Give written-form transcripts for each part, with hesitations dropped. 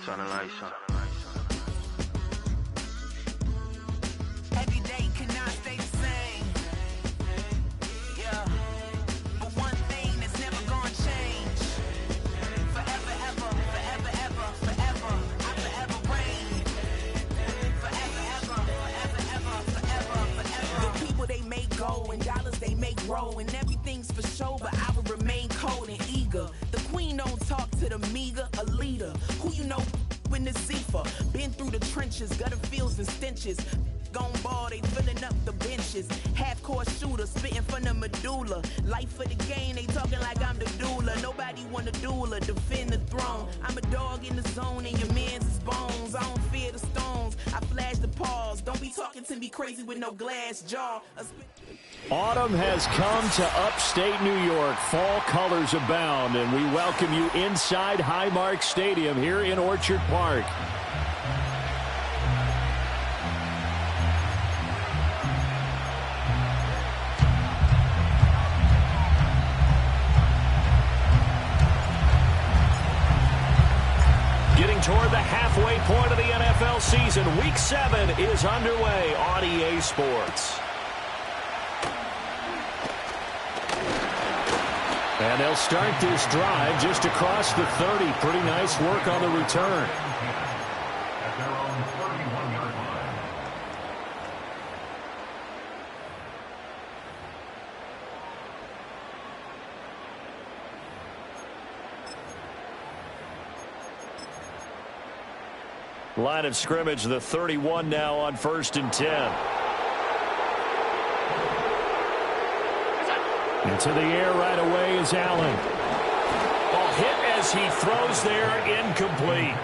Turn the lights on. Every day cannot stay the same. Yeah. But one thing that's never gonna change. Forever, ever, forever, ever, forever. I forever reign. Forever, ever, forever, ever, forever, forever. The people they make go and dollars they make grow. And everything's for show, but I will remain cold and eager. The queen don't talk to the meager, a leader. Who you know in the Zephyr? Been through the trenches, gutter fields and stenches. Gone ball, they filling up the benches. Half-court shooter, spitting from the medulla. Life for the game, they talking like I'm the doula. Nobody want a doula, defend the throne. I'm a dog in the zone and your man's is bones. I don't fear the stones, I flash the paws. Don't be talking to me crazy with no glass jaw. Autumn has come to upstate New York. Fall colors abound, and we welcome you inside Highmark Stadium here in Orchard Park. Getting toward the halfway point of the NFL season, Week 7 is underway on EA Sports. And they'll start this drive just across the 30. Pretty nice work on the return. Line of scrimmage, the 31 now on 1st and 10. Into the air right away is Allen. Ball hit as he throws there, incomplete.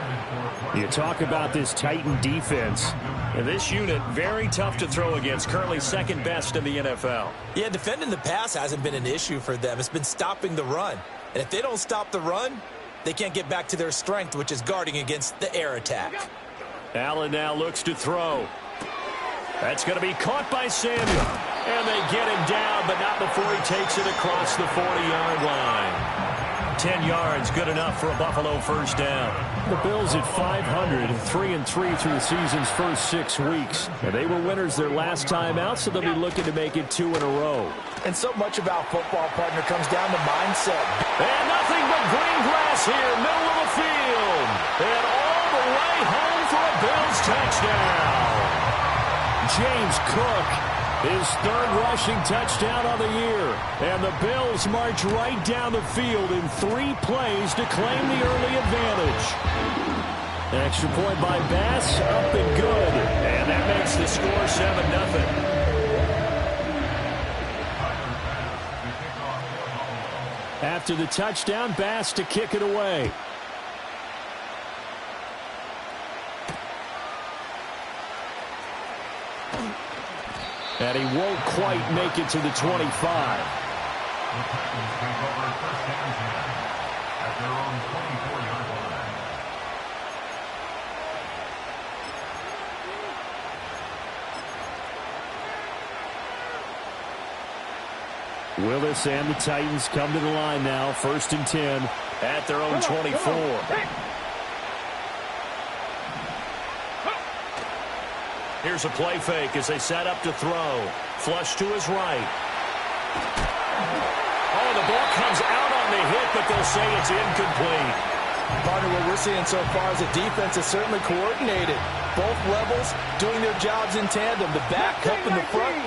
You talk about this Titan defense. And this unit, very tough to throw against, currently second best in the NFL. Yeah, defending the pass hasn't been an issue for them. It's been stopping the run. And if they don't stop the run, they can't get back to their strength, which is guarding against the air attack. Allen now looks to throw. That's going to be caught by Samuel. And they get him down, but not before he takes it across the 40-yard line. 10 yards, good enough for a Buffalo first down. The Bills at 500, 3-3 through the season's first 6 weeks. And they were winners their last time out, so they'll be looking to make it 2 in a row. And so much about football, partner, comes down to mindset. And nothing but green grass here, middle of the field. And all the way home for a Bills touchdown. James Cook, his 3rd rushing touchdown of the year. And the Bills march right down the field in 3 plays to claim the early advantage. An extra point by Bass, up and good. And that makes the score 7-0. After the touchdown, Bass to kick it away. And he won't quite make it to the 25. Willis and the Titans come to the line now. 1st and 10 at their own 24. Here's a play fake as they set up to throw. Flush to his right. Oh, the ball comes out on the hit, but they'll say it's incomplete. Partner, what we're seeing so far is a defense is certainly coordinated. Both levels doing their jobs in tandem. The back helping the front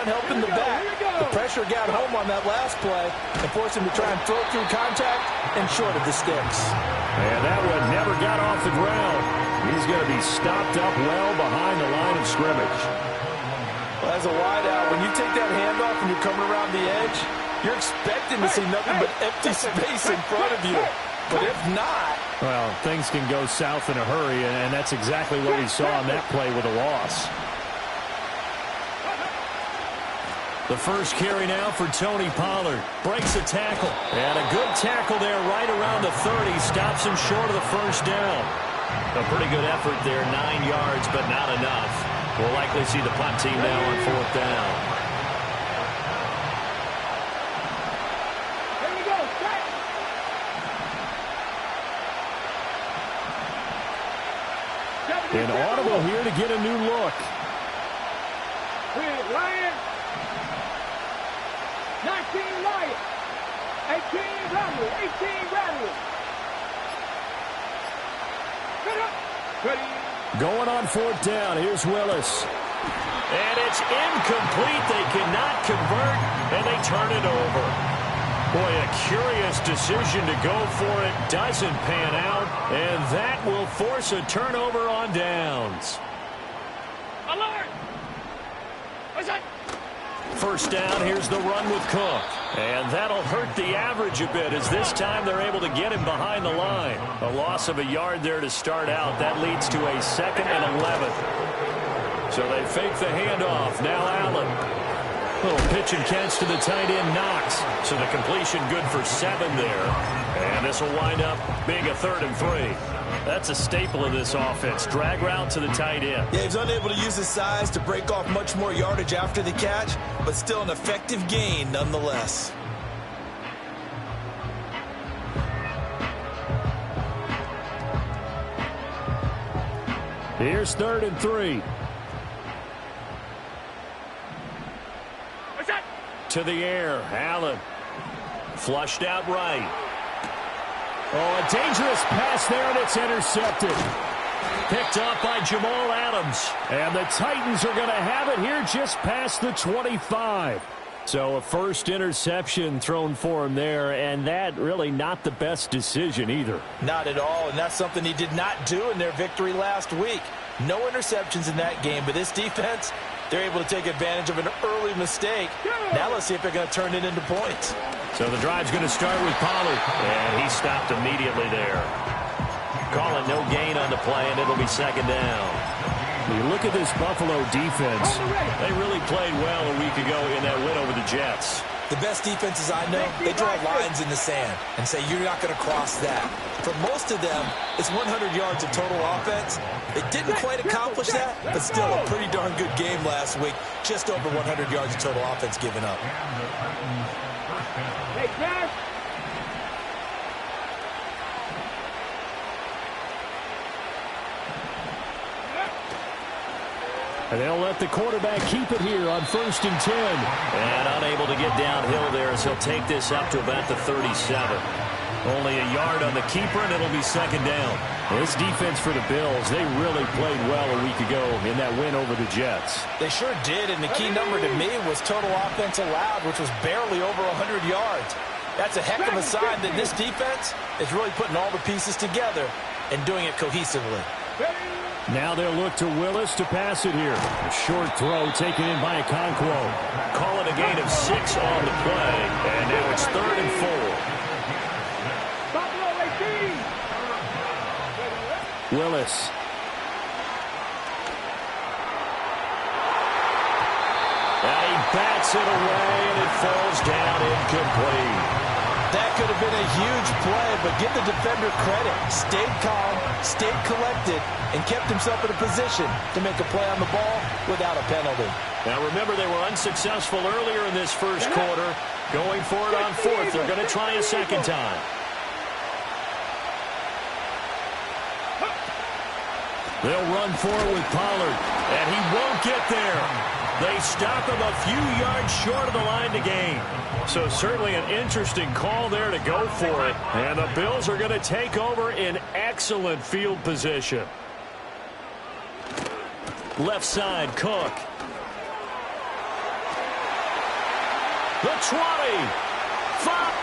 helping the back. The pressure got home on that last play and forced him to try and throw through contact and short of the sticks. And that one never got off the ground. He's going to be stopped up well behind the line of scrimmage. Well, as a wideout, when you take that handoff and you're coming around the edge, you're expecting to see nothing but empty space in front of you. But if not... Well, things can go south in a hurry, and that's exactly what we saw on that play with a loss. The first carry now for Tony Pollard. Breaks a tackle. And a good tackle there right around the 30. Stops him short of the first down. A pretty good effort there. 9 yards, but not enough. We'll likely see the punt team now on 4th down. An audible here to get a new look. Lion. 19 Lion. 18 Rattle. 18 Rattle. Ready. Going on fourth down. Here's Willis. And it's incomplete. They cannot convert, and they turn it over. Boy, a curious decision to go for it. Doesn't pan out, and that will force a turnover on downs. Alert! What's that? First down, here's the run with Cook. And that'll hurt the average a bit, as this time they're able to get him behind the line. A loss of a yard there to start out. That leads to a 2nd and 11. So they fake the handoff. Now Allen. Little pitch and catch to the tight end, Knox. So the completion good for 7 there. And this will wind up being a 3rd and 3. That's a staple of this offense. Drag route to the tight end. Yeah, he's unable to use his size to break off much more yardage after the catch, but still an effective gain nonetheless. Here's 3rd and 3. What's that? To the air, Allen. Flushed out right. Oh, a dangerous pass there, and it's intercepted. Picked up by Jamal Adams. And the Titans are going to have it here just past the 25. So a first interception thrown for him there, and that really not the best decision either. Not at all, and that's something he did not do in their victory last week. No interceptions in that game, but this defense, they're able to take advantage of an early mistake. Now let's see if they're going to turn it into points. So the drive's going to start with Pollard, and he stopped immediately there. Call it no gain on the play, and it'll be 2nd down. You look at this Buffalo defense. They really played well a week ago in that win over the Jets. The best defenses I know, they draw lines in the sand and say you're not going to cross that. For most of them, it's 100 yards of total offense. They didn't quite accomplish that, but still a pretty darn good game last week. Just over 100 yards of total offense given up. Hey, Josh. And they'll let the quarterback keep it here on 1st and 10. And unable to get downhill there as he'll take this up to about the 37. Only a yard on the keeper, and it'll be 2nd down. This defense for the Bills, they really played well a week ago in that win over the Jets. They sure did, and the key number to me was total offense allowed, which was barely over 100 yards. That's a heck of a sign that this defense is really putting all the pieces together and doing it cohesively. Now they'll look to Willis to pass it here. A short throw taken in by Okonkwo. Call it a gain of 6 on the play, and now it's 3rd and 4. Willis. And he bats it away, and it falls down incomplete. That could have been a huge play, but give the defender credit. Stayed calm, stayed collected, and kept himself in a position to make a play on the ball without a penalty. Now remember, they were unsuccessful earlier in this first quarter. Going for it on 4th. They're going to try a 2nd time. They'll run for it with Pollard, and he won't get there. They stop him a few yards short of the line to gain. So certainly an interesting call there to go for it. And the Bills are going to take over in excellent field position. Left side, Cook. The 20. 5.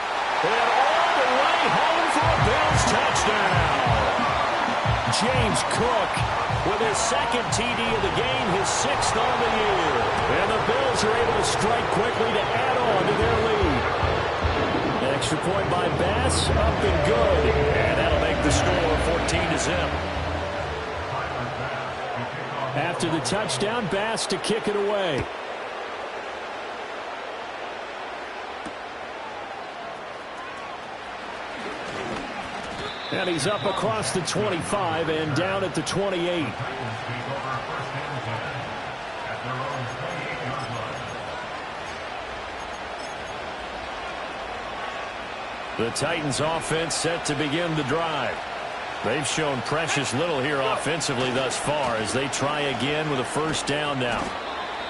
And all the way home for a Bills touchdown. James Cook with his 2nd TD of the game, his 6th on the year. And the Bills are able to strike quickly to add on to their lead. An extra point by Bass, up and good. And that'll make the score 14-0. After the touchdown, Bass to kick it away. And he's up across the 25 and down at the 28. The Titans offense set to begin the drive. They've shown precious little here offensively thus far as they try again with a first down now.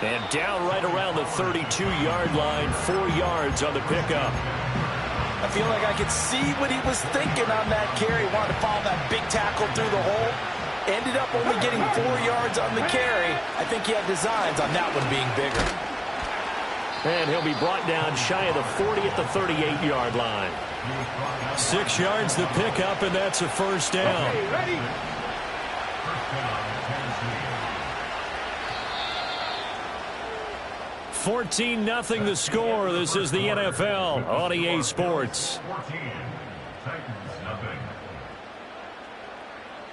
And down right around the 32-yard line, 4 yards on the pickup. I feel like I could see what he was thinking on that carry. Wanted to follow that big tackle through the hole. Ended up only getting 4 yards on the carry. I think he had designs on that one being bigger. And he'll be brought down shy of the 40 at the 38-yard line. 6 yards the pickup, and that's a first down. Okay, ready? 14-0 the score. This is the NFL on EA Sports.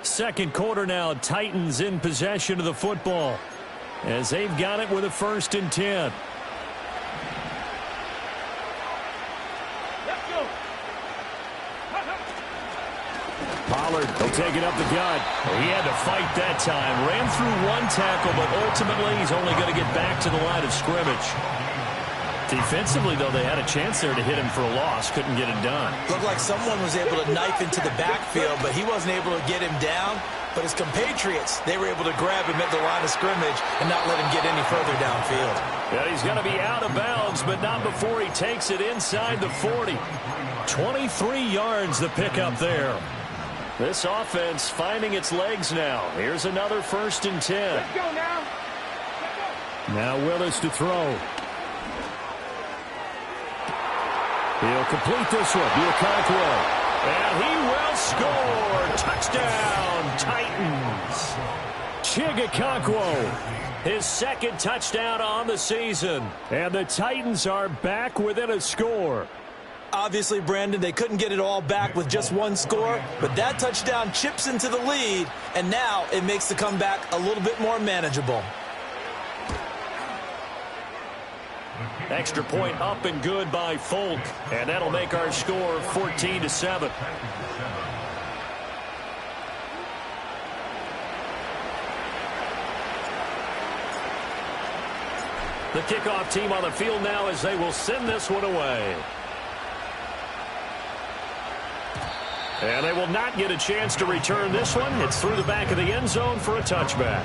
Second quarter now, Titans in possession of the football as they've got it with a 1st and 10. Let's go. Pollard will take it up the gut. He had to fight that time. Ran through one tackle, but ultimately he's only going to get back to the line of scrimmage. Defensively, though, they had a chance there to hit him for a loss. Couldn't get it done. Looked like someone was able to knife into the backfield, but he wasn't able to get him down. But his compatriots, they were able to grab him at the line of scrimmage and not let him get any further downfield. Yeah, he's going to be out of bounds, but not before he takes it inside the 40. 23 yards the pickup there. This offense finding its legs now. Here's another 1st and 10. Let's go now. Now Willis to throw. He'll complete this one. Okonkwo. And he will score. Touchdown, Titans. Okonkwo, his 2nd touchdown on the season. And the Titans are back within a score. Obviously, Brandon, they couldn't get it all back with just one score, but that touchdown chips into the lead, and now it makes the comeback a little bit more manageable. Extra point up and good by Folk, and that'll make our score 14-7. The kickoff team on the field now as they will send this one away. And they will not get a chance to return this one. It's through the back of the end zone for a touchback.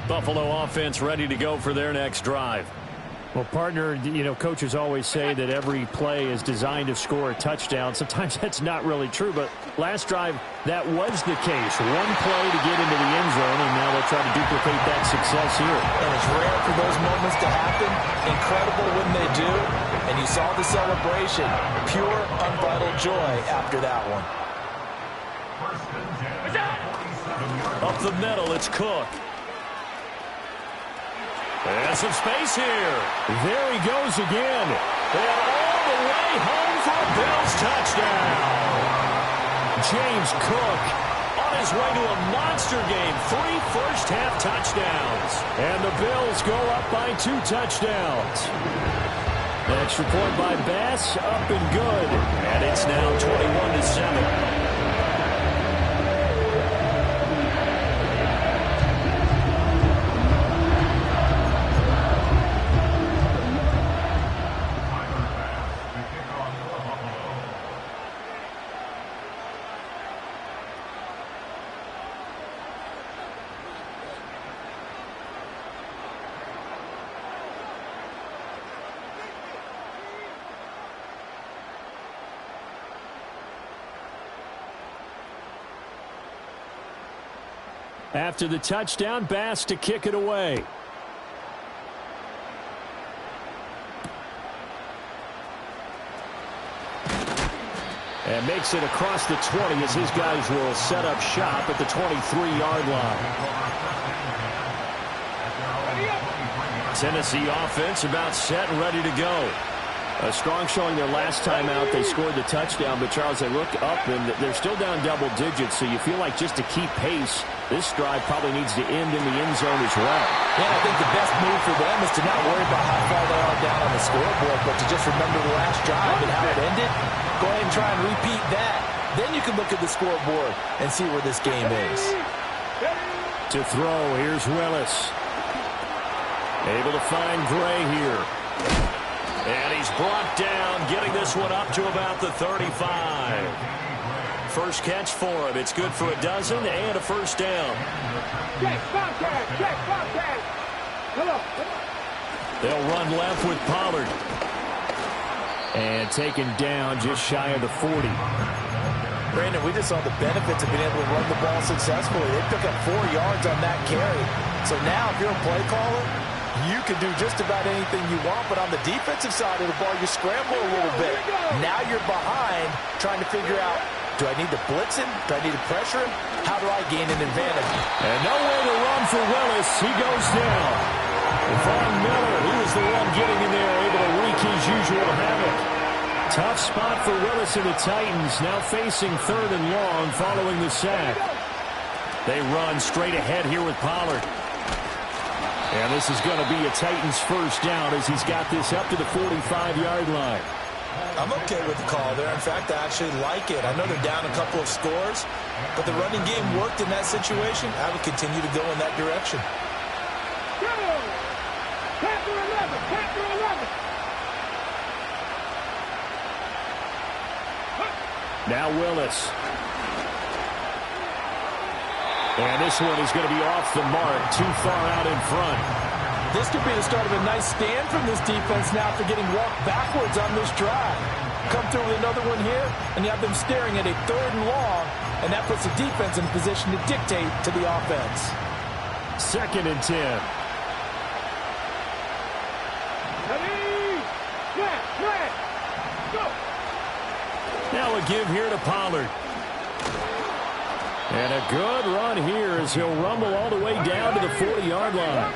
Buffalo offense ready to go for their next drive. Well, partner, you know, coaches always say that every play is designed to score a touchdown. Sometimes that's not really true, but last drive, that was the case. One play to get into the end zone, and now they'll try to duplicate that success here. And it's rare for those moments to happen. Incredible when they do. And you saw the celebration. Pure, unbridled joy after that one. Up the middle, it's Cook. And some space here. There he goes again. And all the way home for a Bills touchdown. James Cook on his way to a monster game. 3 first-half touchdowns. And the Bills go up by 2 touchdowns. Extra point by Bass, up and good. And it's now 21-7. After the touchdown, Bass to kick it away. And makes it across the 20 as his guys will set up shop at the 23-yard line. Tennessee offense about set and ready to go. A strong showing their last time out. They scored the touchdown, but Charles, they look up and they're still down double digits, so you feel like just to keep pace, this drive probably needs to end in the end zone as well. Yeah, I think the best move for them is to not worry about how far they are down on the scoreboard, but to just remember the last drive and how it ended. Go ahead and try and repeat that. Then you can look at the scoreboard and see where this game is. To throw, here's Willis. Able to find Gray here. And he's brought down, getting this one up to about the 35. First catch for him. It's good for a dozen and a first down. Check, Bobcat, check, Bobcat. Hello. They'll run left with Pollard. And taken down just shy of the 40. Brandon, we just saw the benefits of being able to run the ball successfully. They pick up 4 yards on that carry. So now if you're a play caller, you can do just about anything you want, but on the defensive side of the ball, you scramble a little bit. Now you're behind trying to figure out, do I need to blitz him? Do I need to pressure him? How do I gain an advantage? And no way to run for Willis. He goes down. Von Miller, he was the one getting in there, able to wreak his usual havoc. Tough spot for Willis and the Titans, now facing 3rd and long following the sack. They run straight ahead here with Pollard. And this is going to be a Titans first down as he's got this up to the 45-yard line. I'm okay with the call there. In fact, I actually like it. I know they're down a couple of scores, but the running game worked in that situation. I would continue to go in that direction. Chapter 11, chapter 11. Now Willis. And this one is going to be off the mark, too far out in front. This could be the start of a nice stand from this defense now after getting walked backwards on this drive. Come through with another one here, and you have them staring at a 3rd and long, and that puts the defense in a position to dictate to the offense. 2nd and 10. Ready, flat, go. Now a give here to Pollard. And a good run here as he'll rumble all the way down to the 40-yard line.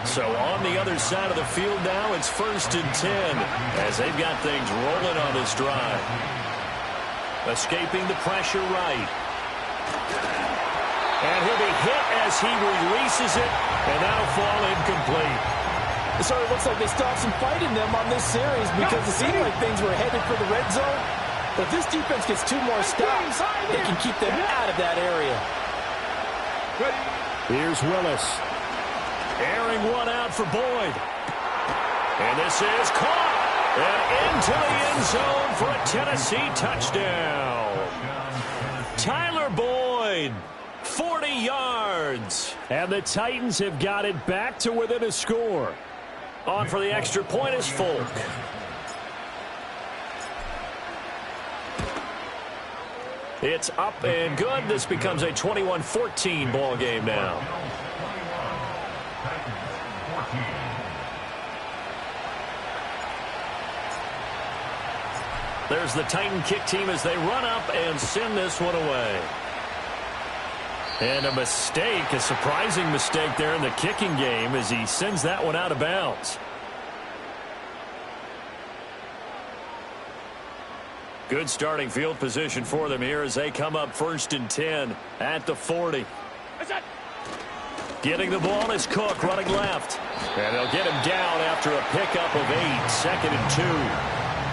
So on the other side of the field now, it's 1st and 10 as they've got things rolling on this drive. Escaping the pressure right. And he'll be hit as he releases it, and that'll fall incomplete. So it looks like they still have some fight in them on this series because it seemed like things were headed for the red zone. But if this defense gets 2 more stops, they can keep them out of that area. Here's Willis. Airing one out for Boyd. And this is caught. And into the end zone for a Tennessee touchdown. Tyler Boyd, 40 yards. And the Titans have got it back to within a score. On for the extra point is Folk. It's up and good. This becomes a 21-14 ball game now. There's the Titan kick team as they run up and send this one away. And a mistake, a surprising mistake there in the kicking game as he sends that one out of bounds. Good starting field position for them here as they come up 1st and 10 at the 40. Getting the ball is Cook running left. And they'll get him down after a pickup of 8, 2nd and 2.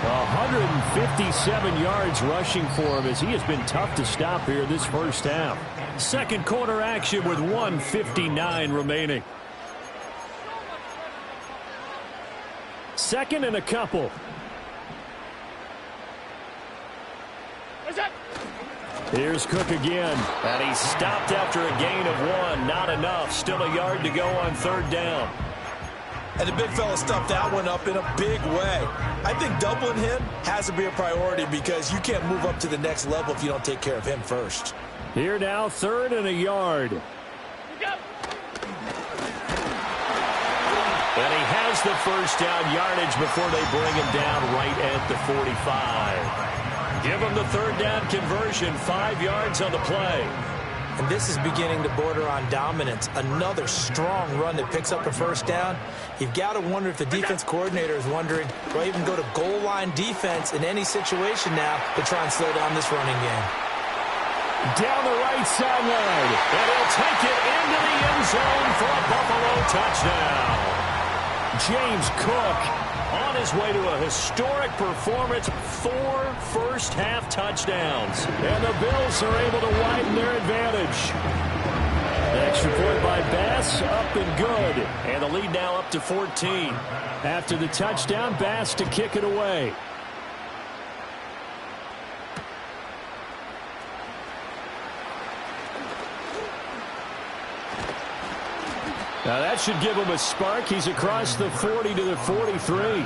157 yards rushing for him as he has been tough to stop here this first half. Second quarter action with 1:59 remaining. 2nd and a couple. Here's Cook again. And he stopped after a gain of 1. Not enough. Still a yard to go on 3rd down. And the big fella stuffed that one up in a big way. I think doubling him has to be a priority because you can't move up to the next level if you don't take care of him first. Here now, 3rd and a yard. And he has the first down yardage before they bring him down right at the 45. Give him the 3rd down conversion, 5 yards on the play. And this is beginning to border on dominance. Another strong run that picks up a first down. You've got to wonder if the defense coordinator is wondering, do I even go to goal line defense in any situation now to try and slow down this running game? Down the right sideline. And he'll take it into the end zone for a Buffalo touchdown. James Cook on his way to a historic performance, 4 first-half touchdowns. And the Bills are able to widen their advantage. The extra point by Bass, up and good. And the lead now up to 14. After the touchdown, Bass to kick it away. Now that should give him a spark. He's across the 40 to the 43.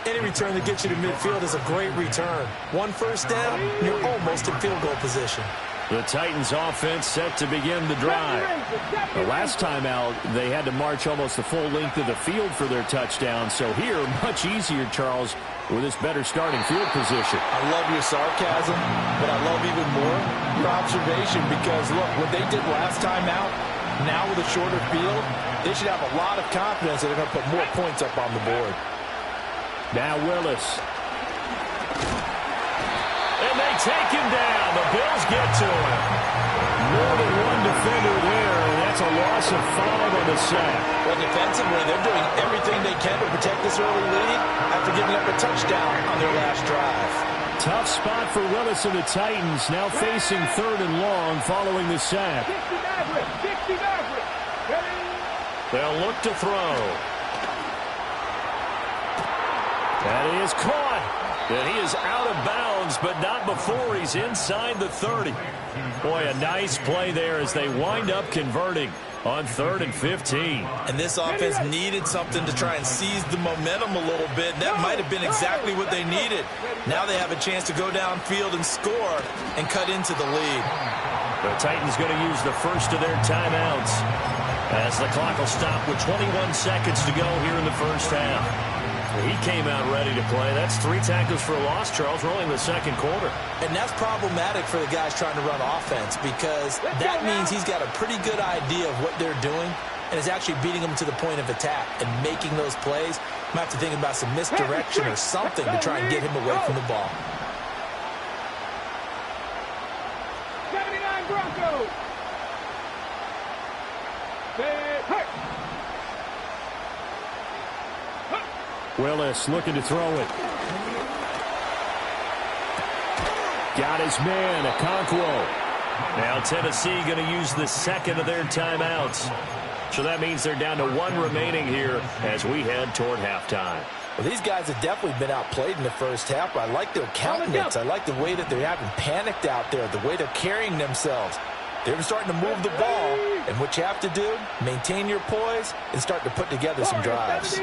Any return that gets you to midfield is a great return. One first down, you're almost in field goal position. The Titans offense set to begin the drive. The last time out, they had to march almost the full length of the field for their touchdown. So here, much easier, Charles, with this better starting field position. I love your sarcasm, but I love even more your observation because, look, what they did last time out, now with a shorter field, they should have a lot of confidence that they're going to put more points up on the board. Now Willis. And they take him down. The Bills get to him. More than one defender there, and that's a loss of 5 on the sack. Well, defensively, they're doing everything they can to protect this early lead after giving up a touchdown on their last drive. Tough spot for Willis and the Titans, now facing 3rd and long following the sack. 60 Maverick. They'll look to throw. And he is caught. And he is out of bounds, but not before he's inside the 30. Boy, a nice play there as they wind up converting on 3rd and 15. And this offense needed something to try and seize the momentum a little bit. That might have been exactly what they needed. Now they have a chance to go downfield and score and cut into the lead. The Titans going to use the first of their timeouts as the clock will stop with 21 seconds to go here in the first half. He came out ready to play. That's 3 tackles for a loss, Charles. We're only in the second quarter. And that's problematic for the guys trying to run offense because that means he's got a pretty good idea of what they're doing and is actually beating them to the point of attack and making those plays. Might have to think about some misdirection or something to try and get him away from the ball. 79 Broncos. Willis looking to throw it. Got his man, Okonkwo. Now Tennessee going to use the second of their timeouts. So that means they're down to 1 remaining here as we head toward halftime. Well, these guys have definitely been outplayed in the first half. I like their countenance. I like the way that they haven't panicked out there, the way they're carrying themselves. They're starting to move the ball, and what you have to do, maintain your poise and start to put together some drives.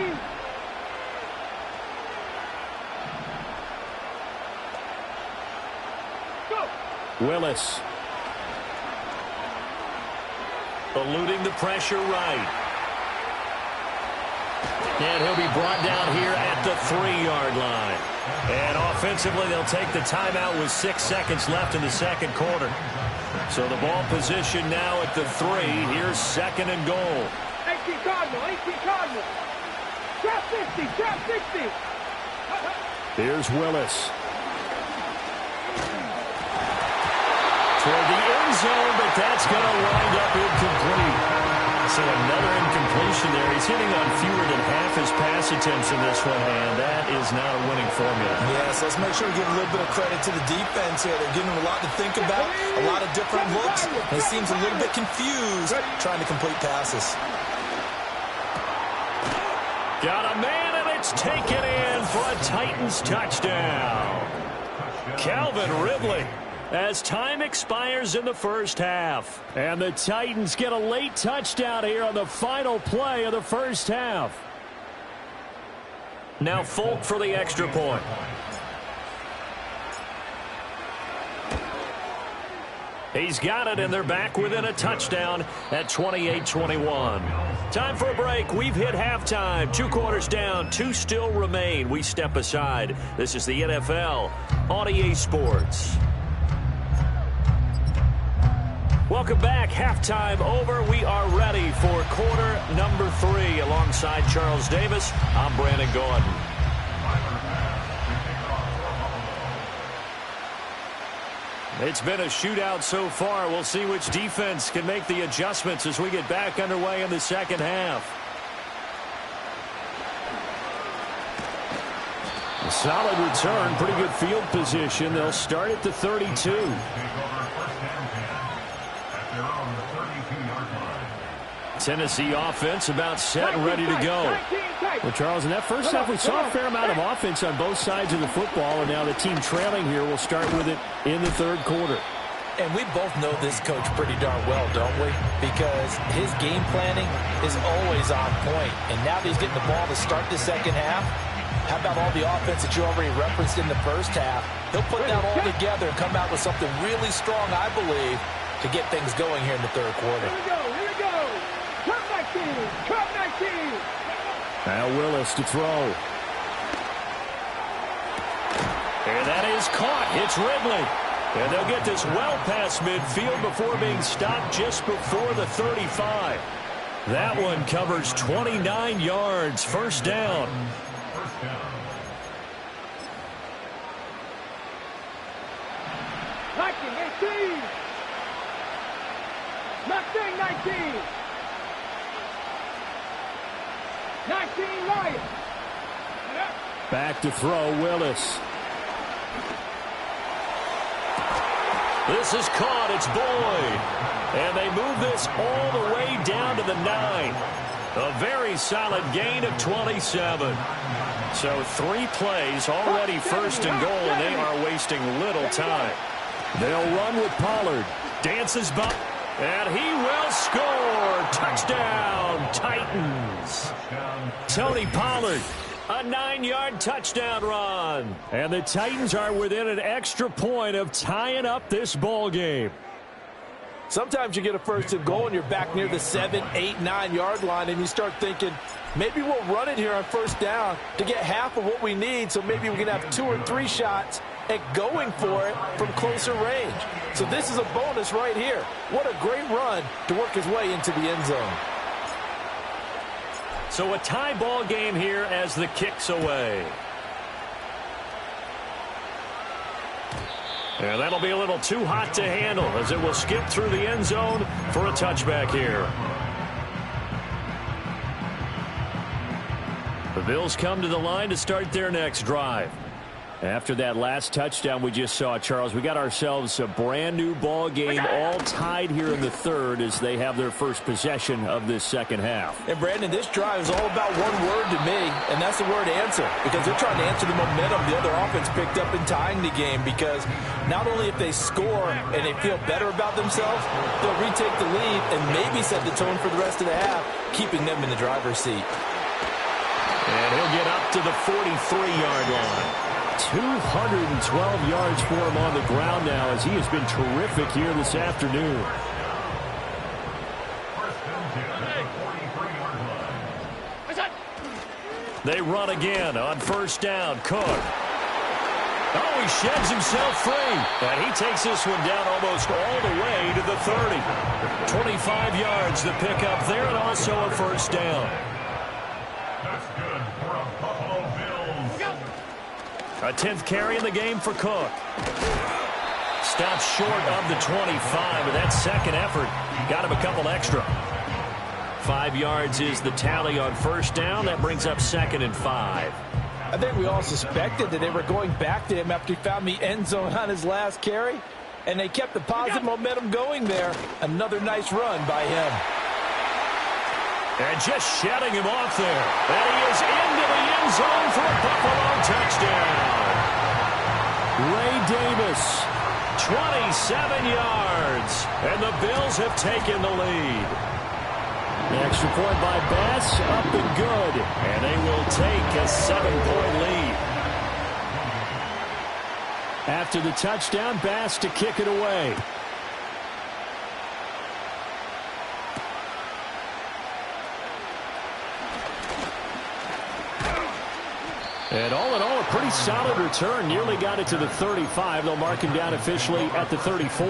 Willis. Eluding the pressure right. And he'll be brought down here at the 3-yard line. And offensively, they'll take the timeout with 6 seconds left in the second quarter. So the ball position now at the 3. Here's 2nd and goal. 18 Cardinal. Trap 60. Here's Willis. Toward the end zone, but that's going to wind up incomplete. So another incompletion there. He's hitting on fewer than half his pass attempts in this one, and that is not a winning formula. Yes, let's make sure we give a little bit of credit to the defense here. They're giving him a lot to think about, a lot of different looks, and he seems a little bit confused trying to complete passes. Got a man, and it's taken in for a Titans touchdown. Calvin Ridley. As time expires in the first half. And the Titans get a late touchdown here on the final play of the first half. Now Folk for the extra point. He's got it, and they're back within a touchdown at 28-21. Time for a break. We've hit halftime. 2 quarters down. 2 still remain. We step aside. This is the NFL on EA Sports. Welcome back. Halftime over. We are ready for quarter number 3. Alongside Charles Davis, I'm Brandon Gordon. It's been a shootout so far. We'll see which defense can make the adjustments as we get back underway in the second half. A solid return. Pretty good field position. They'll start at the 32. Tennessee offense about set and ready to go. Well, Charles, in that first half, we saw a fair amount of offense on both sides of the football, and now the team trailing here will start with it in the third quarter. And we both know this coach pretty darn well, don't we? Because his game planning is always on point. And now that he's getting the ball to start the second half, how about all the offense that you already referenced in the first half? He'll put that all together and come out with something really strong, I believe, to get things going here in the third quarter. Here we go. Come 19, come 19. Now Willis to throw. And that is caught. It's Ridley. And they'll get this well past midfield before being stopped just before the 35. That one covers 29 yards. First down. Knocking 18. Knocking 19. 19 Lions. Back to throw, Willis. This is caught. It's Boyd. And they move this all the way down to the 9. A very solid gain of 27. So 3 plays already first and goal, and they are wasting little time. They'll run with Pollard. Dances by, and he will score. Touchdown, Titans. Tony Pollard. A 9-yard touchdown run. And the Titans are within an extra point of tying up this ball game. Sometimes you get a first and goal and you're back near the 7, 8, 9-yard line and you start thinking, maybe we'll run it here on first down to get half of what we need, so maybe we can have 2 or 3 shots at going for it from closer range. So this is a bonus right here. What a great run to work his way into the end zone. So a tie ball game here as the kick's away. And that'll be a little too hot to handle as it will skip through the end zone for a touchback here. The Bills come to the line to start their next drive. After that last touchdown we just saw, Charles, we got ourselves a brand new ball game, all tied here in the third as they have their first possession of this second half. And Brandon, this drive is all about one word to me, and that's the word answer, because they're trying to answer the momentum the other offense picked up in tying the game, because not only if they score and they feel better about themselves, they'll retake the lead and maybe set the tone for the rest of the half, keeping them in the driver's seat. And he'll get up to the 43-yard line. 212 yards for him on the ground now as he has been terrific here this afternoon. They run again on first down. Cook. Oh, he sheds himself free. And he takes this one down almost all the way to the 30. 25 yards the pickup there, and also a first down. A 10th carry in the game for Cook. Stops short of the 25, but that second effort got him a couple extra. 5 yards is the tally on first down. That brings up 2nd and 5. I think we all suspected that they were going back to him after he found the end zone on his last carry, and they kept the positive momentum going there. Another nice run by him. And just shedding him off there. And he is into the end zone for a Buffalo touchdown. Ray Davis, 27 yards. And the Bills have taken the lead. The extra point by Bass, up and good. And they will take a 7-point lead. After the touchdown, Bass to kick it away. And all in all, a pretty solid return. Nearly got it to the 35. They'll mark him down officially at the 34.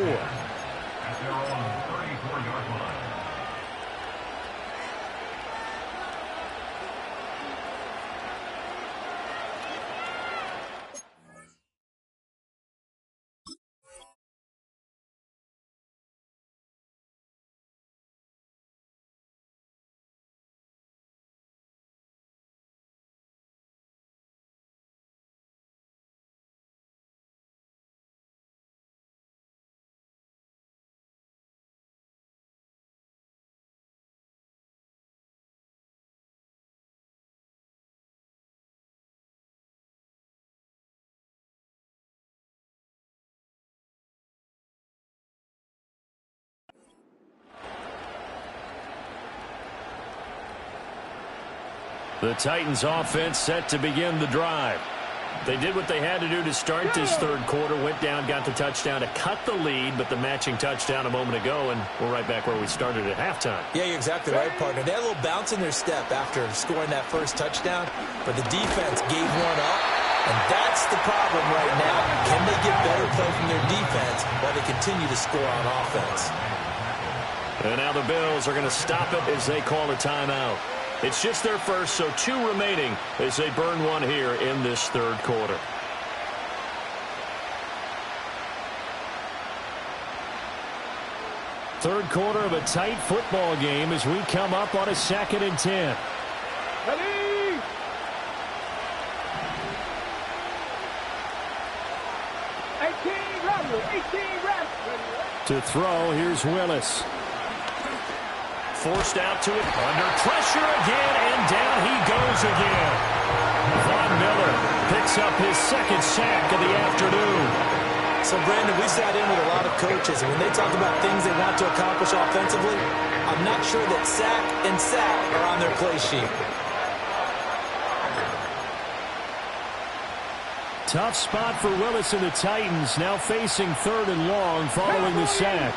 The Titans offense set to begin the drive. They did what they had to do to start this third quarter, went down, got the touchdown to cut the lead, but the matching touchdown a moment ago, and we're right back where we started at halftime. Yeah, you're exactly right, partner. They had a little bounce in their step after scoring that first touchdown, but the defense gave one up, and that's the problem right now. Can they get better play from their defense while they continue to score on offense? And now the Bills are going to stop it as they call a timeout. It's just their first, so 2 remaining as they burn one here in this third quarter. Third quarter of a tight football game as we come up on a 2nd and 10. Ready? To throw, here's Willis. Forced out to it, under pressure again, and down he goes again. Von Miller picks up his 2nd sack of the afternoon. So, Brandon, we sat in with a lot of coaches, and when they talk about things they want to accomplish offensively, I'm not sure that sack and sack are on their play sheet. Tough spot for Willis and the Titans, now facing 3rd and long following the sack.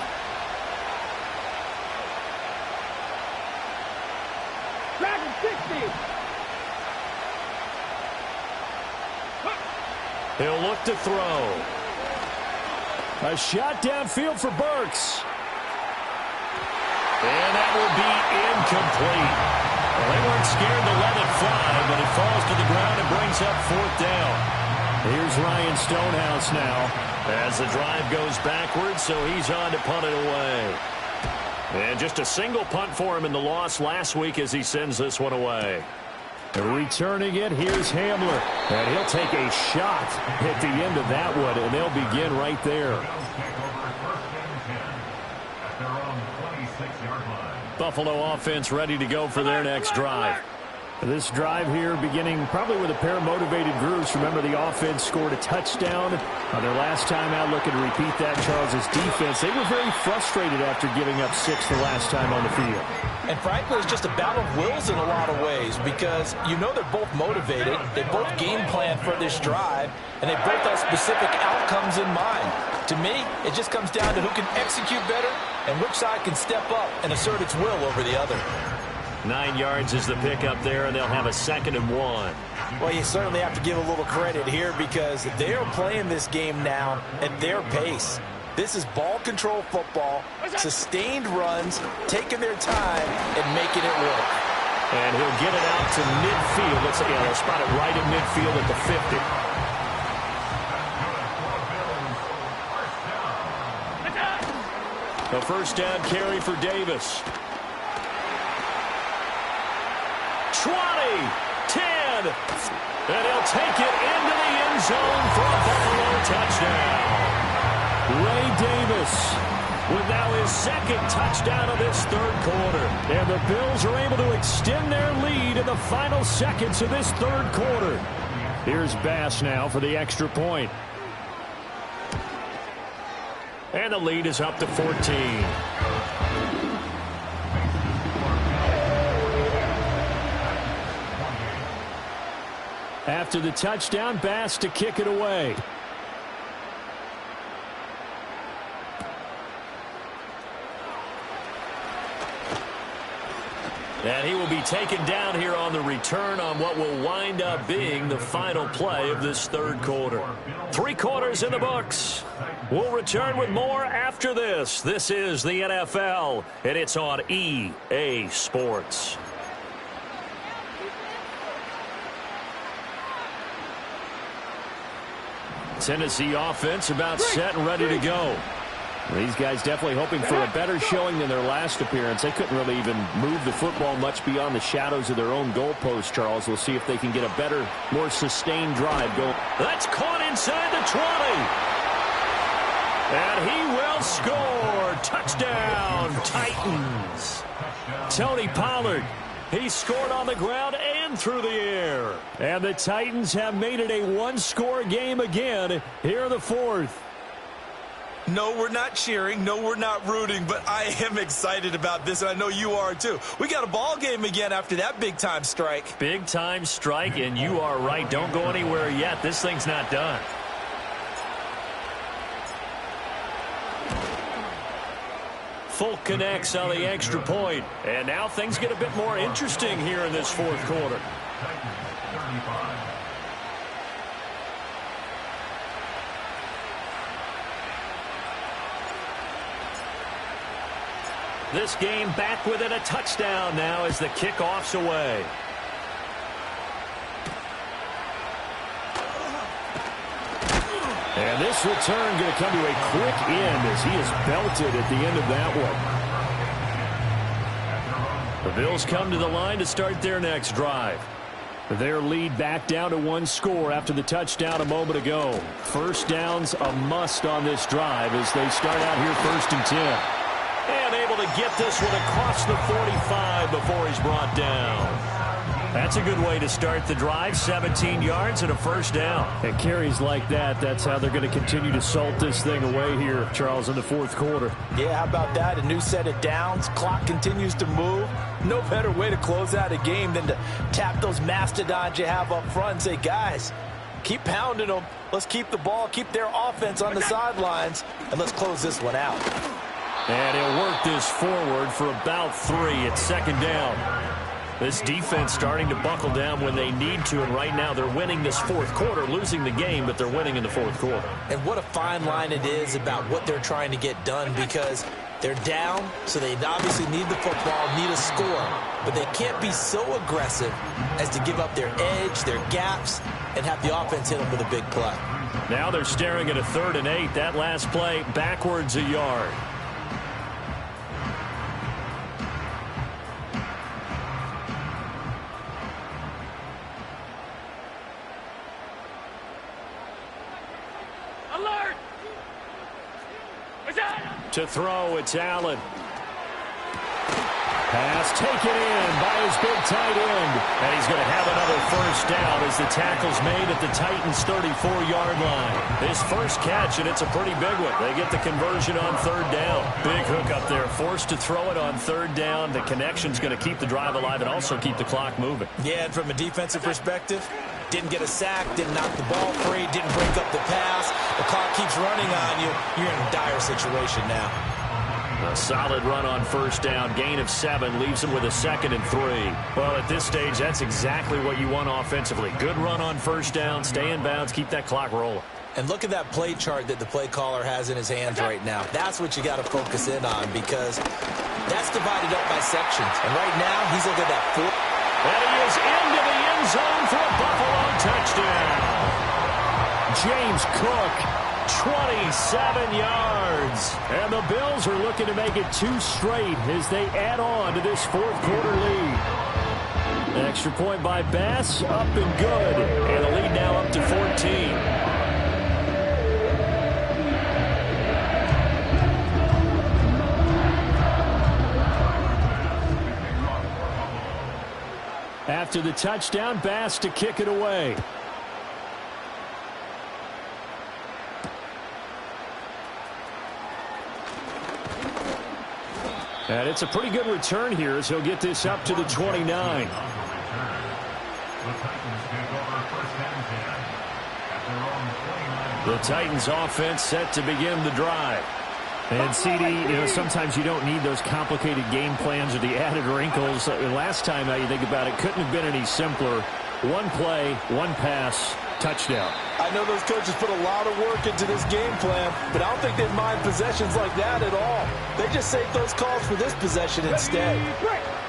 He'll look to throw. A shot downfield for Burks. And that will be incomplete. Well, they weren't scared to let it fly, but it falls to the ground and brings up 4th down. Here's Ryan Stonehouse now as the drive goes backwards, so he's on to punt it away. And just a single punt for him in the loss last week as he sends this one away. Returning it, here's Hamler. And he'll take a shot at the end of that one, and they'll begin right there. Buffalo offense ready to go for their next drive. This drive here beginning probably with a pair of motivated groups. Remember, the offense scored a touchdown on their last time out. Looking to repeat that, Charles' defense. They were very frustrated after giving up 6 the last time on the field. And frankly, it's just a battle of wills in a lot of ways because you know they're both motivated. They both game plan for this drive, and they both have specific outcomes in mind. To me, it just comes down to who can execute better and which side can step up and assert its will over the other. 9 yards is the pickup there, and they'll have a 2nd and 1. Well, you certainly have to give a little credit here because they are playing this game now at their pace. This is ball control football, sustained runs, taking their time and making it work. And he'll get it out to midfield. They'll spot it right in midfield at the 50. The 1st down carry for Davis. 20, 10, and he'll take it into the end zone for a Buffalo touchdown. Ray Davis with now his 2nd touchdown of this third quarter. And the Bills are able to extend their lead in the final seconds of this third quarter. Here's Bass now for the extra point. And the lead is up to 14. After the touchdown, Bass to kick it away. And he will be taken down here on the return on what will wind up being the final play of this third quarter. 3 quarters in the books. We'll return with more after this. This is the NFL, and it's on EA Sports. Tennessee offense about set and ready to go. These guys definitely hoping for a better showing than their last appearance. They couldn't really even move the football much beyond the shadows of their own goalpost, Charles. We'll see if they can get a better, more sustained drive going. That's caught inside the 20. And he will score. Touchdown, Titans. Tony Pollard. He scored on the ground and through the air. And the Titans have made it a 1-score game again here in the 4th. No, we're not cheering. No, we're not rooting, but I am excited about this, and I know you are too. We got a ball game again after that big-time strike. Big-time strike, and you are right. Don't go anywhere yet. This thing's not done. Folk connects on the extra point, and now things get a bit more interesting here in this fourth quarter. This game back within a touchdown now as the kickoff's away. And this return going to come to a quick end as he is belted at the end of that one. The Bills come to the line to start their next drive. Their lead back down to one score after the touchdown a moment ago. First down's a must on this drive as they start out here 1st and 10. And able to get this one across the 45 before he's brought down. That's a good way to start the drive. 17 yards and a first down. And carries like that, that's how they're going to continue to salt this thing away here, Charles, in the fourth quarter. Yeah, how about that? A new set of downs. Clock continues to move. No better way to close out a game than to tap those mastodons you have up front and say, guys, keep pounding them. Let's keep the ball, keep their offense on the sidelines, and let's close this one out. And he'll work this forward for about 3 at second down. This defense starting to buckle down when they need to, and right now they're winning this fourth quarter, losing the game, but they're winning in the fourth quarter. And what a fine line it is about what they're trying to get done, because they're down, so they obviously need the football, need a score, but they can't be so aggressive as to give up their edge, their gaps, and have the offense hit them with a big play. Now they're staring at a 3rd and 8. That last play backwards a yard. To throw, it's Allen. Pass taken in by his big tight end. And he's going to have another first down as the tackle's made at the Titans' 34-yard line. His first catch, and it's a pretty big one. They get the conversion on 3rd down. Big hook up there. Forced to throw it on 3rd down. The connection's going to keep the drive alive and also keep the clock moving. Yeah, and from a defensive perspective, didn't get a sack, didn't knock the ball free, didn't break up the pass. The clock keeps running on you. You're in a dire situation now. A solid run on first down. Gain of 7 leaves them with a 2nd and 3. Well, at this stage, that's exactly what you want offensively. Good run on first down. Stay in bounds. Keep that clock rolling. And look at that play chart that the play caller has in his hands right now. That's what you got to focus in on, because that's divided up by sections. And right now, he's looking at that 4. And he is into the end zone for a Buffalo touchdown. James Cook, 27 yards. And the Bills are looking to make it 2 straight as they add on to this fourth quarter lead. An extra point by Bass, up and good. And the lead now up to 14. After the touchdown, Bass to kick it away. And it's a pretty good return here as he'll get this up to the 29. The Titans offense set to begin the drive. And CD, sometimes you don't need those complicated game plans or the added wrinkles. Last time, now you think about it, couldn't have been any simpler. One play, one pass, touchdown. I know those coaches put a lot of work into this game plan, but I don't think they mind possessions like that at all. They just save those calls for this possession instead.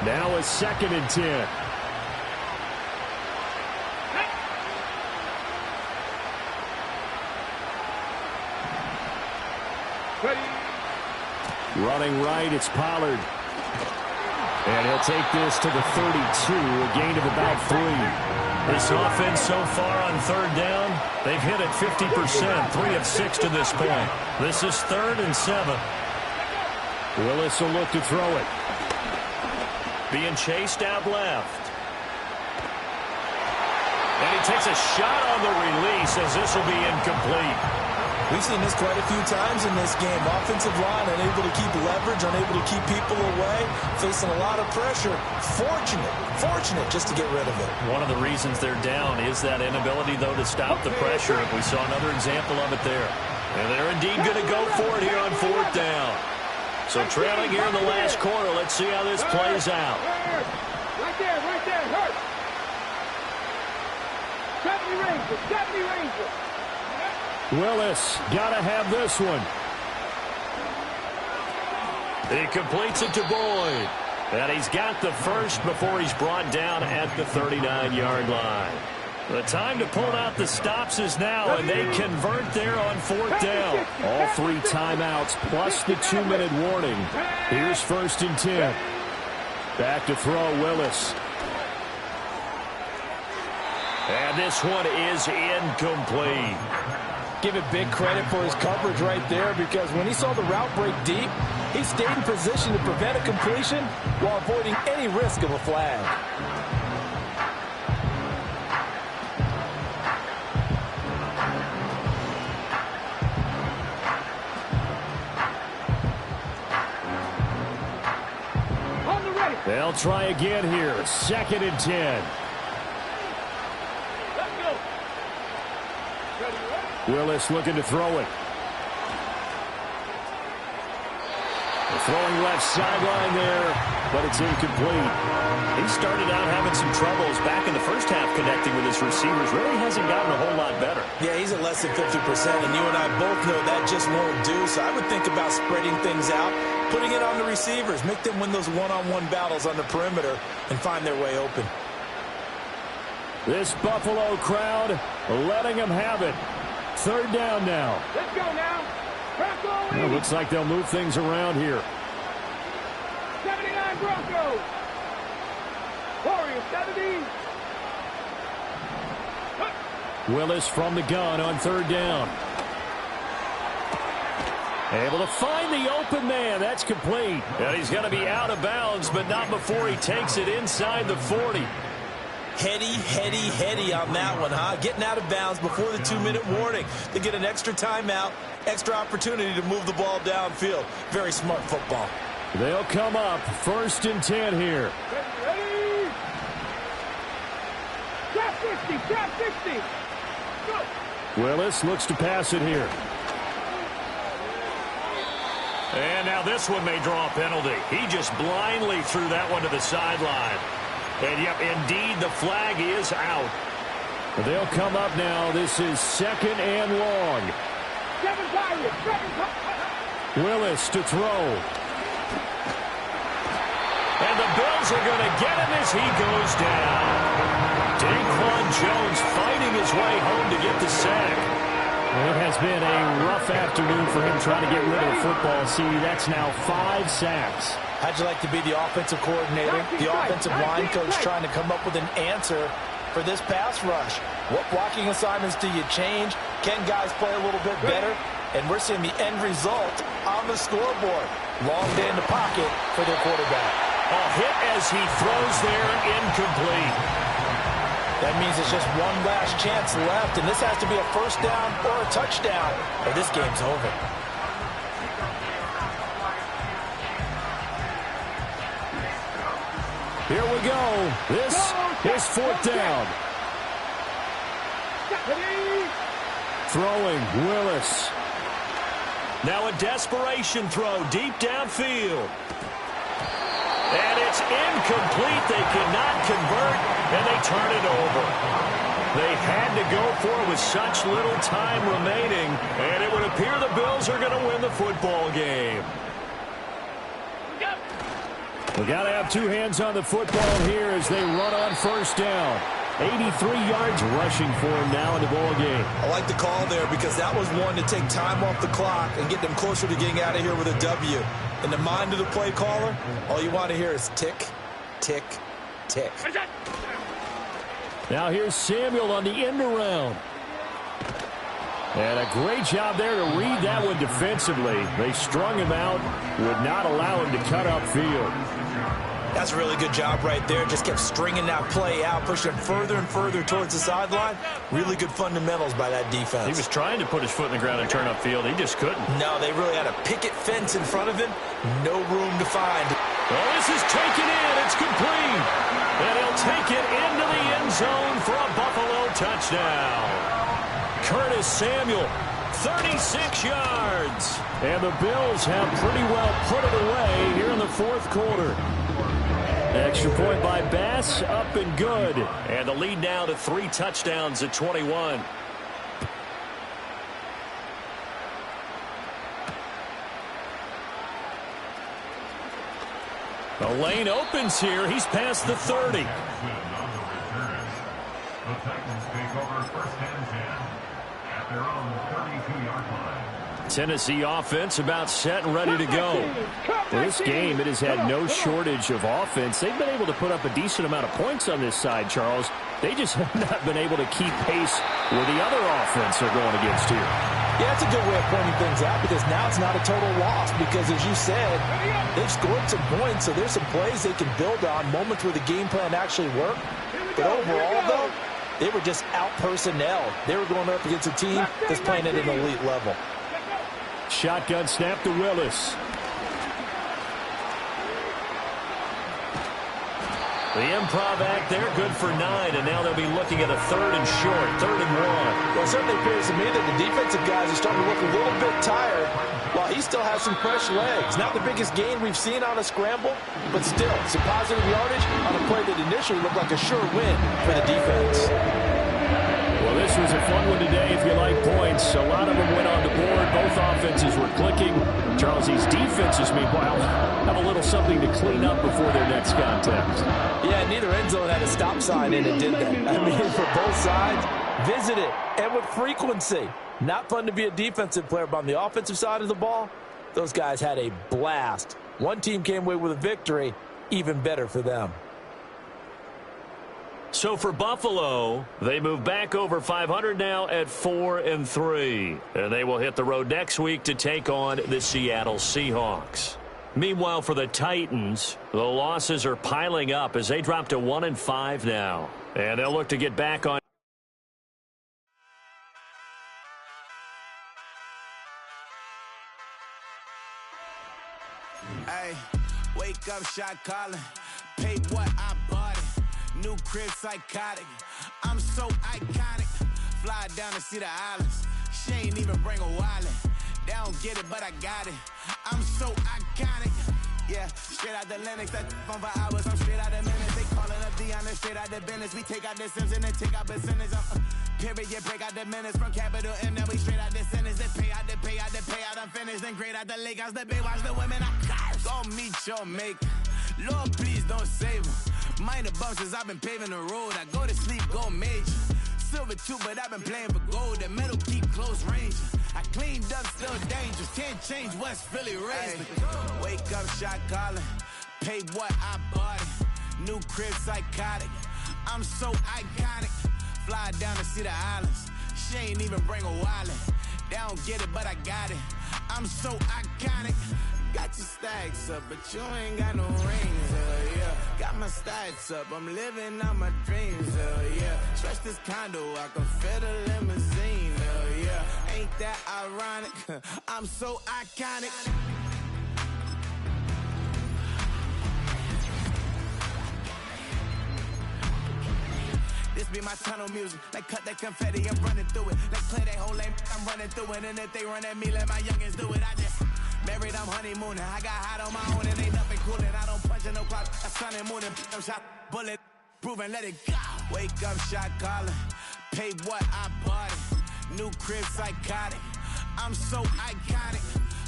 Now a 2nd and 10. Running right, it's Pollard. And he'll take this to the 32, a gain of about 3. This offense so far on 3rd down, they've hit it 50%, 3 of 6 to this point. This is 3rd and 7. Willis will look to throw it. Being chased out left. And he takes a shot on the release as this will be incomplete. We've seen this quite a few times in this game. Offensive line unable to keep leverage, unable to keep people away, facing a lot of pressure. Fortunate just to get rid of it. One of the reasons they're down is that inability, though, to stop the pressure. We saw another example of it there. And they're indeed going to go for it here on 4th down. So trailing here in the last quarter. Let's see how this plays out. Right there, hurt. 70 Rangers. Willis got to have this one. He completes it to Boyd. And he's got the first before he's brought down at the 39-yard line. The time to pull out the stops is now, and they convert there on 4th down. All 3 timeouts plus the 2-minute warning. Here's 1st and 10. Back to throw, Willis. And this one is incomplete. Give it big credit for his coverage right there, because when he saw the route break deep, he stayed in position to prevent a completion while avoiding any risk of a flag. They'll try again here. 2nd and 10. Willis looking to throw it. Throwing left sideline there, but it's incomplete. He started out having some troubles back in the first half connecting with his receivers. Really hasn't gotten a whole lot better. Yeah, he's at less than 50%, and you and I both know that just won't do. So I would think about spreading things out, putting it on the receivers, make them win those one-on-one battles on the perimeter and find their way open. This Buffalo crowd letting them have it. 3rd down now. Let's go now. Well, looks like they'll move things around here. 79 Broncos. Warriors 70. Willis from the gun on 3rd down. Able to find the open man. That's complete. And he's going to be out of bounds, but not before he takes it inside the 40. Heady on that one, huh? Getting out of bounds before the 2-minute warning. They get an extra timeout, extra opportunity to move the ball downfield. Very smart football. They'll come up 1st and 10 here. Ready? Trap 60. Go. Willis looks to pass it here. And now this one may draw a penalty. He just blindly threw that one to the sideline. And, yep, indeed, the flag is out. They'll come up now. This is 2nd and long. 7 Pirates. Willis to throw. And the Bills are going to get him as he goes down. Daquan Jones fighting his way home to get the sack. Well, it has been a rough afternoon for him trying to get rid of the football. See, that's now 5 sacks. How'd you like to be the offensive coordinator, the offensive line coach, trying to come up with an answer for this pass rush? What blocking assignments do you change? Can guys play a little bit better? And we're seeing the end result on the scoreboard. Long day in the pocket for their quarterback. A hit as he throws there, incomplete. That means it's just one last chance left, and this has to be a 1st down or a touchdown, or this game's over. Here we go. This is 4th down. Throwing, Willis. Now a desperation throw deep downfield. And it's incomplete. They cannot convert, and they turn it over. They had to go for it with such little time remaining, and it would appear the Bills are going to win the football game. We got to have 2 hands on the football here as they run on 1st down. 83 yards rushing for him now in the ball game. I like the call there because that was one to take time off the clock and get them closer to getting out of here with a W. In the mind of the play caller, all you want to hear is tick, tick, tick. Now here's Samuel on the end around. And a great job there to read that one defensively. They strung him out, would not allow him to cut upfield. That's a really good job right there. Just kept stringing that play out, pushing him further and further towards the sideline. Really good fundamentals by that defense. He was trying to put his foot in the ground and turn upfield. He just couldn't. No, they really had a picket fence in front of him. No room to find. Well, this is taken in. It's complete. And he'll take it into the end zone for a Buffalo touchdown. Curtis Samuel, 36 yards. And the Bills have pretty well put it away here in the fourth quarter. Extra point by Bass, up and good. And the lead now to 3 touchdowns at 21. The lane opens here. He's past the 30. The Titans take over first and 10 at their own 32-yard line. Tennessee offense about set and ready to go. Well, this game, it has had no shortage of offense. They've been able to put up a decent amount of points on this side, Charles. They just have not been able to keep pace with the other offense they're going against here. Yeah, that's a good way of pointing things out because now it's not a total loss because, as you said, they've scored some points, so there's some plays they can build on, moments where the game plan actually worked. But overall, though, they were just out-personnel. They were going up against a team that's playing at an elite level. Shotgun snap to Willis. The improv act there, good for 9, and now they'll be looking at a 3rd and short, 3rd and 1. Well, it certainly appears to me that the defensive guys are starting to look a little bit tired while he still has some fresh legs. Not the biggest gain we've seen on a scramble, but still, some positive yardage on a play that initially looked like a sure win for the defense. Well, this was a fun one today if you like points. A lot of them went on the board. Both offenses were clicking. Charles, these defenses, meanwhile, have a little something to clean up before their next contact. Yeah, neither end zone had a stop sign in it, did they? I mean, for both sides, visit it, and with frequency. Not fun to be a defensive player, but on the offensive side of the ball, those guys had a blast. One team came away with a victory, even better for them. So for Buffalo, they move back over 500 now at 4-3. And they will hit the road next week to take on the Seattle Seahawks. Meanwhile, for the Titans, the losses are piling up as they drop to 1-5 now. And they'll look to get back on. Hey, wake up, shot calling. Pay what I bought it. New crib psychotic. I'm so iconic. Fly down to see the islands. She ain't even bring a wallet. They don't get it, but I got it. I'm so iconic. Yeah, straight out the Lennox. That phone for hours. I'm straight out the minutes. They calling up Deanna. Straight out the business. We take out the Sims and then take out percentage. Period, break out the minutes from capital M. Then we straight out the sentence. They pay out the payout. I'm finished. Then grade out the Lakers. The big watch the women. I go meet your maker. Lord, please don't save them. Minor bumps as I've been paving the road. I go to sleep, go major. Silver too, but I've been playing for gold. The metal keep close range. I cleaned up, still dangerous. Can't change what's Philly raised. Wake up, shot calling. Pay what I bought it. New crib psychotic. I'm so iconic. Fly down to see the islands. She ain't even bring a wallet. They don't get it, but I got it. I'm so iconic. Got your stacks up, but you ain't got no rings, yeah. Got my stats up, I'm living out my dreams, yeah. Stretch this condo, I can fit a limousine, yeah. Ain't that ironic? I'm so iconic. This be my tunnel music. Like cut that confetti, I'm running through it. Like play that whole lane, I'm running through it. And if they run at me, let my youngins do it. I just married, I'm honeymooning. I got hot on my own and ain't nothing coolin'. I don't punch in no clock. I sun and moon and I'm shot bullet. Proven, let it go. Wake up, shot calling. Pay what I bought it. New crib psychotic. I'm so iconic.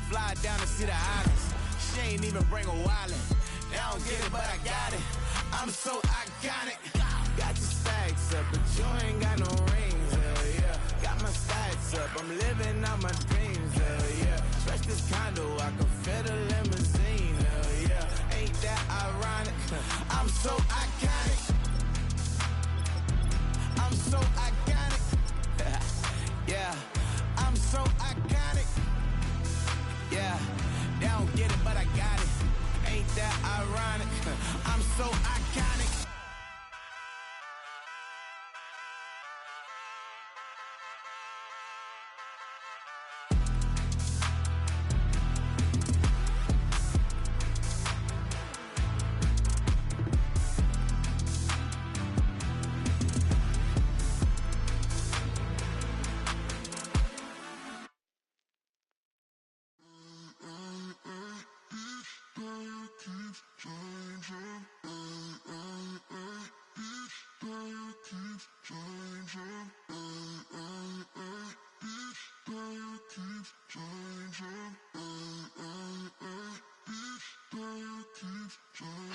Fly down to see the islands. She ain't even bring a wallet. They don't get it, but I got it. I'm so iconic. Got your stacks up, but you ain't got no rings, yeah. Got my stats up, I'm living out my dreams, yeah. Stretch this condo, I can fit a limousine, yeah. Ain't that ironic? I'm so iconic. I'm so iconic. Yeah, I'm so iconic. Yeah, they don't get it, but I got it. Ain't that ironic? I'm so iconic.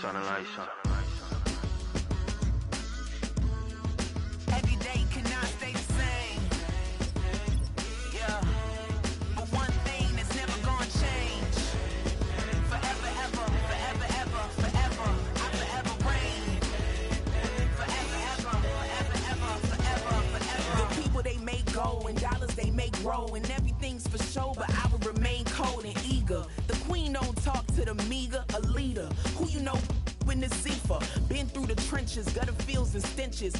Turn the lights on. Every day cannot stay the same. Yeah. But one thing that's never gonna change. Forever, ever, forever, ever, forever. I forever reign. Forever, ever, forever, ever, forever, forever. The people they make go and dollars they make grow. And everything's for show, but I will remain cold and eager. The queen don't talk to the meager, a leader. Who you know in the Zephyr? Been through the trenches, gutter fields and stenches.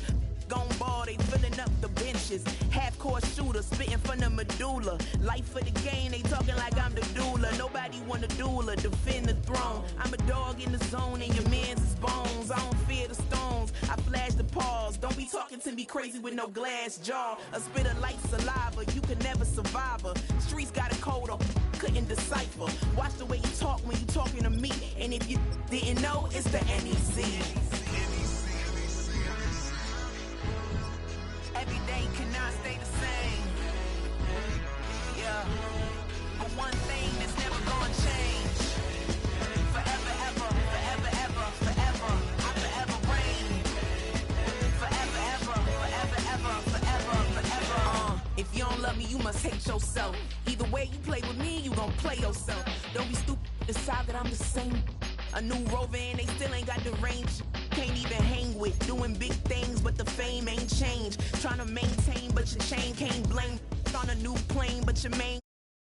Gone ball, they filling up the benches. Half-court shooter, spitting from the medulla. Life for the game, they talking like I'm the doula. Nobody wanna doula, defend the throne. I'm a dog in the zone and your man's is bones. I don't fear the stones, I flash the paws. Don't be talking to me crazy with no glass jaw. A spit of light saliva, you can never survive her. Streets got a code up, couldn't decipher. Watch the way you talk when you talking to me. And if you didn't know, it's the NEC. Every day cannot stay the same. Yeah. But one thing that's never gonna change. Forever, ever, forever, ever, forever. I forever reign. Forever, ever, forever, ever, forever, forever. If you don't love me, you must hate yourself. Either way you play with me, you gon' play yourself. Don't be stupid, decide that I'm the same. A new Rover and they still ain't got the range. Can't even hang with, doing big things, but the fame ain't changed. Trying to maintain, but your chain can't blame. On a new plane, but your main